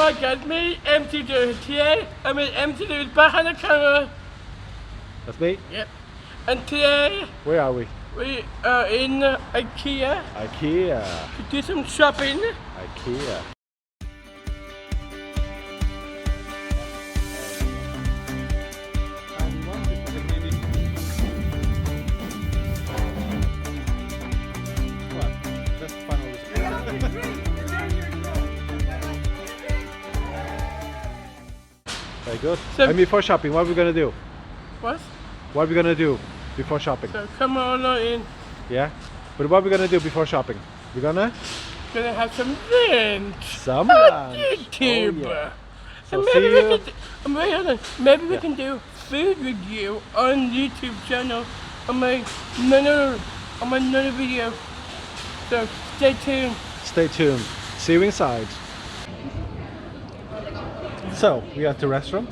Hi guys, me, MC Gerald today. I'm in MC Gerald's behind the camera. That's me. Yep. And today Where are we? we are in IKEA IKEA. to do some shopping. IKEA. Very good. So- And before shopping, what are we gonna do? What? What are we gonna do before shopping? So come on in. Yeah? But what are we gonna do before shopping? We're gonna? Gonna have some lunch. Some on lunch. YouTube. Oh, yeah. And So maybe see we you. can. Wait, hold on. Maybe we Yeah. can do food review on YouTube channel. On my another video. So stay tuned. Stay tuned. See you inside. So, we are at the restaurant.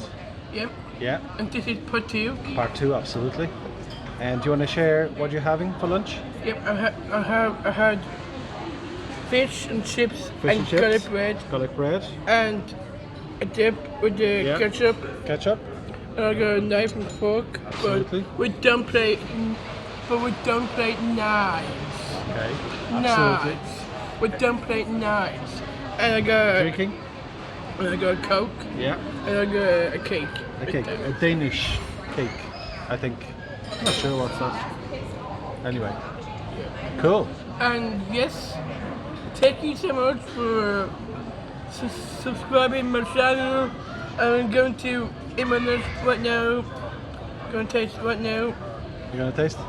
Yep. Yeah. And this is part 2. Part 2, absolutely. And do you want to share what you're having for lunch? Yep. I had fish and chips Fish and chips. garlic bread Garlic bread. and a dip with the Yeah. ketchup. Ketchup. And I got a knife and fork. Absolutely. But we don't play knives. Okay. Absolutely. Knives. We don't play knives. And I got Drinking. and I got a Coke. Yeah. And I got a cake. A cake. A Danish cake, I think. I'm not sure what's that. Anyway. Cool. And yes, thank you so much for subscribing my channel. I'm going to eat my lunch right now. Going to taste right now. You gonna taste?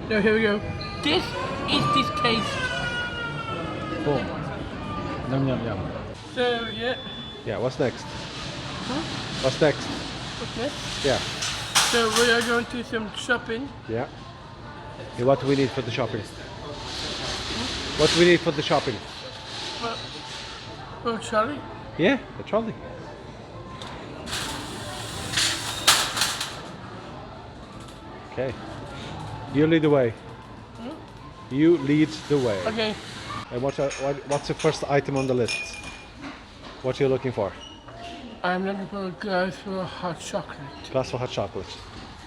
No, here we go. This is this taste. Boom. Yum yum yum. So yeah. Yeah, what's next? Huh? What's next? What's next? Yeah. So we are going to do some shopping. Yeah. Yeah, what do we need for the shopping? What do we need for the shopping? Well, Charlie. Yeah, the trolley. Okay. You lead the way. You lead the way. Okay. And what's the first item on the list? What you're looking for? I'm looking for a glass for hot chocolate. Glass of hot chocolate.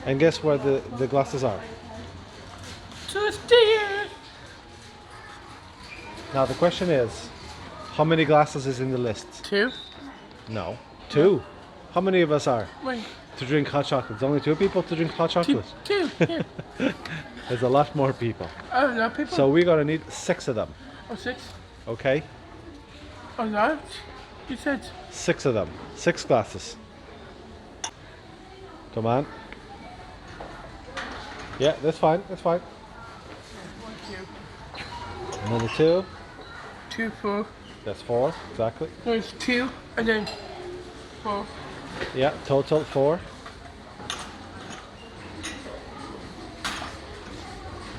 And guess where the glasses are? Just here. Now the question is, how many glasses is in the list? 2. No. 2. How many of us are Wait. to drink hot chocolate? There's only 2 people to drink hot 2. chocolate. 2. Yeah. There's a lot more people. Oh, no, people. So we're gonna need 6 of them. Oh, 6. Okay? Oh, no. You said. 6 of them. 6 glasses. Come on. Yeah, that's fine. That's fine. 1, 2. Another 2. 2, 4. That's 4. Exactly. No, it's 2 and then 4. Yeah, total 4.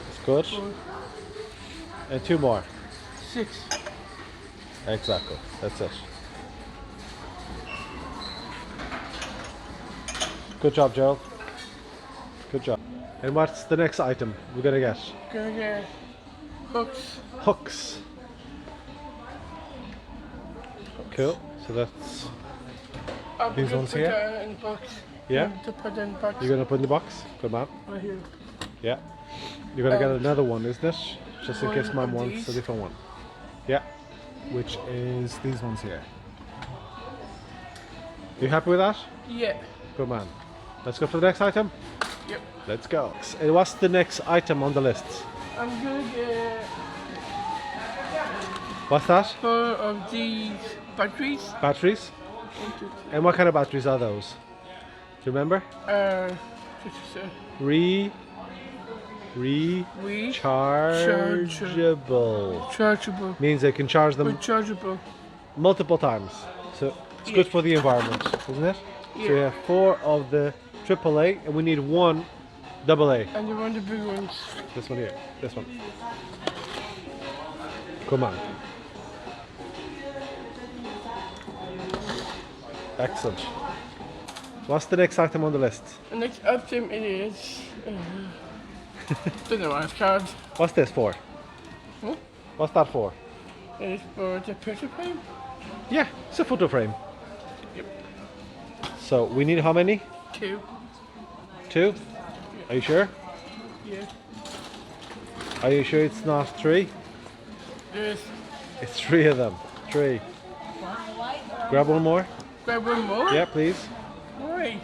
That's good. 4. And 2 more. 6. Exactly. That's it. Good job, Gerald. Good job. And what's the next item we're gonna get? Gonna get hooks. Hooks. Cool. So that's I'm These gonna ones put here? that in the box. Yeah? To put that in the box. You're gonna put in the box. Good man. Right here. Yeah. You're gonna get another one, isn't it? Just in One case Mum of wants these. a different one. Yeah. Which is these ones here. You happy with that? Yeah. Good man. Let's go for the next item. Yep. Let's go. And what's the next item on the list? I'm gonna get What's that? 4 of these batteries. Batteries? 1, 2, 3. And what kind of batteries are those? Do you remember? Just Rechargeable. chargeable. Means they can charge them Rechargeable. multiple times. So it's good for the environment, isn't it? So we Yeah. have 4 of the AAA and we need 1 AA. And you want the big ones. This one here. This one. Come on. Excellent. What's the next item on the list? The next item it is. Don't know what it's called. What's this for? Huh? What's that for? It is for the picture frame. Yeah, it's a photo frame. Yep. So we need how many? 2. 2? Are you sure? Yeah. Are you sure it's not 3? There's. It's 3 of them. 3. Grab one more. Grab one more? Yeah, please. Why?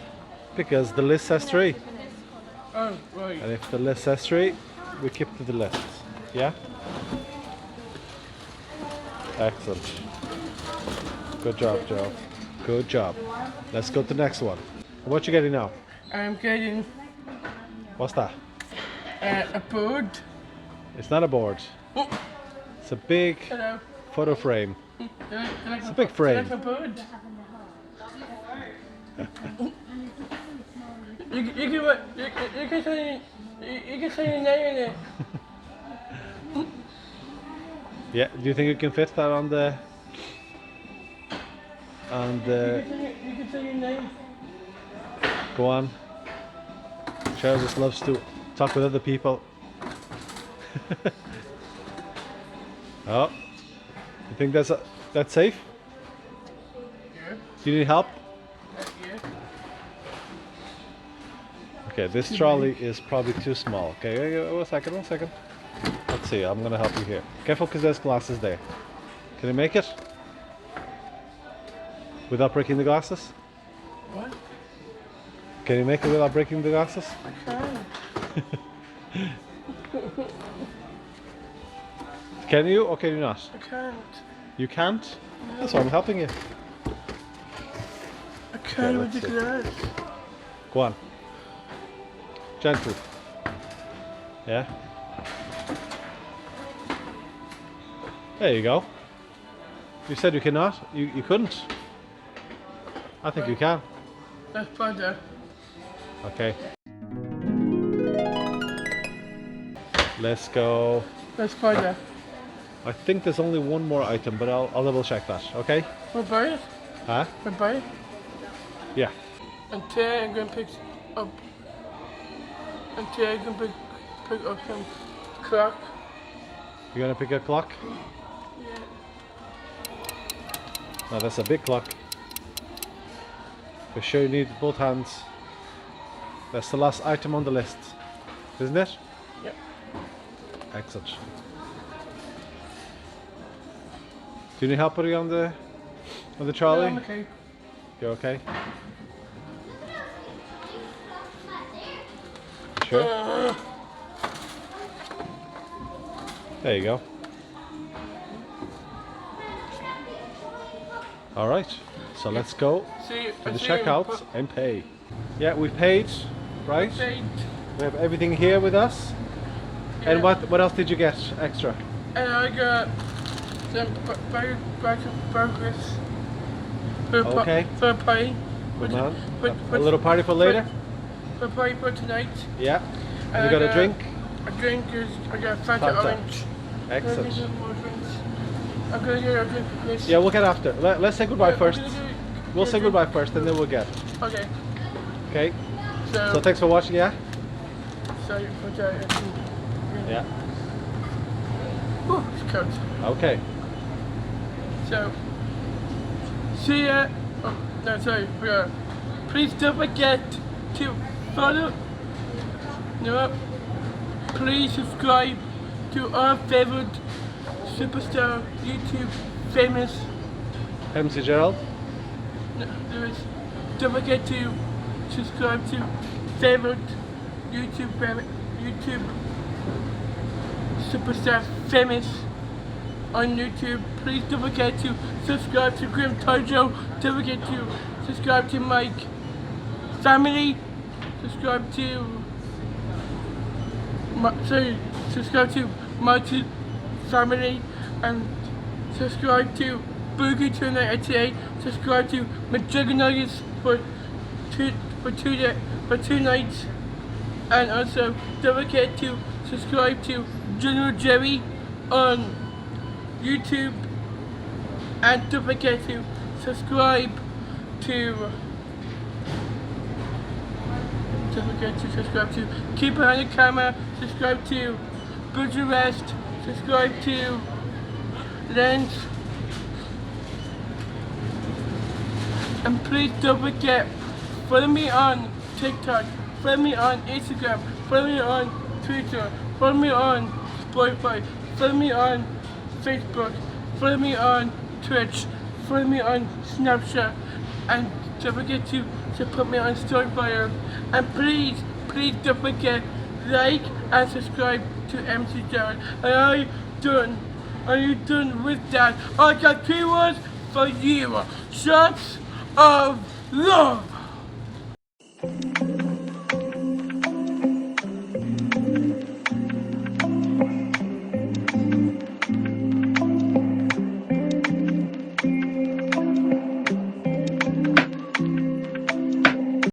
Because the list says 3. Oh, right. And if the list says 3, we keep to the list. Yeah? Excellent. Good job, Gerald. Good job. Let's go to the next one. What you getting now? I'm getting What's that? a bird. It's not a board. Oh, It's a big hello. photo frame. It's a big frame. Like a bird. you can say your name in it. Yeah, do you think you can fit that on the You can say your name. go on. Cheryl just loves to talk with other people. Oh, you think that's safe? Yeah. Do you need help? Yeah. Okay, this trolley is probably too small. Okay, one second. Let's see, I'm gonna help you here. Careful, because there's glasses there. Can you make it? Without breaking the glasses? What? Can you make it without breaking the glasses? I can't. Can you or can you not? I can't. You can't? That's why I'm helping you. I can't with let's the see. glass. Go on. Gently. Yeah. There you go. You said you cannot? You couldn't? I think you can. That's better. Okay. Let's go. That's better. I think there's only one more item, but I'll double check that, okay? We'll buy it. Huh? We'll buy it. Yeah. And today I'm going to pick up. And today I'm going to pick up some clock. You're gonna pick a clock? Yeah. No, that's a big clock. For sure you need both hands. That's the last item on the list, isn't it? Yep. Excellent. Do you need help putting on the trolley? I'm okay. You okay? Sure. There you go. All right. So let's go See, to the checkout and pay. Yeah, we've paid, right? We have everything here with us. And what else did you get extra? And I got some burgers Okay. for a party. Good man. A little party for later? For a party for tonight. Yeah. And And you got I a drink? A drink is, I got Fanta Fanta. orange. Excellent. I'm gonna get a drink for Chris. Yeah, we'll get after. Let's say goodbye I'm first. gonna get We'll a say drink. goodbye first and then we'll get. Okay. Okay? So So thanks for watching, yeah? sorry for that. Yeah. Oh, it's cold. Okay. So, see ya. Oh, no, sorry. Please don't forget to follow. No. Please subscribe to our favorite superstar YouTube famous. MC Gerald. No, don't forget to subscribe to favorite YouTube superstar famous on YouTube. Please don't forget to subscribe to Grim Tojo. Don't forget to subscribe to Mike Family. Subscribe to subscribe to Mike's Family and subscribe to Boogie Tonight today. Subscribe to McJuggernuggets for two nights. And also don't forget to subscribe to General Jerry on YouTube, and don't forget to subscribe to Keep Behind the Camera, subscribe to Bridge Rest, subscribe to Lens, And please don't forget, follow me on TikTok, follow me on Instagram, follow me on Twitter, follow me on Spotify, follow me on Facebook, follow me on Twitch, follow me on Snapchat, and don't forget to support me on Storyfire. And please don't forget, like and subscribe to MC Gerald. And are you done with that? I got 2 words for you. Shots of love.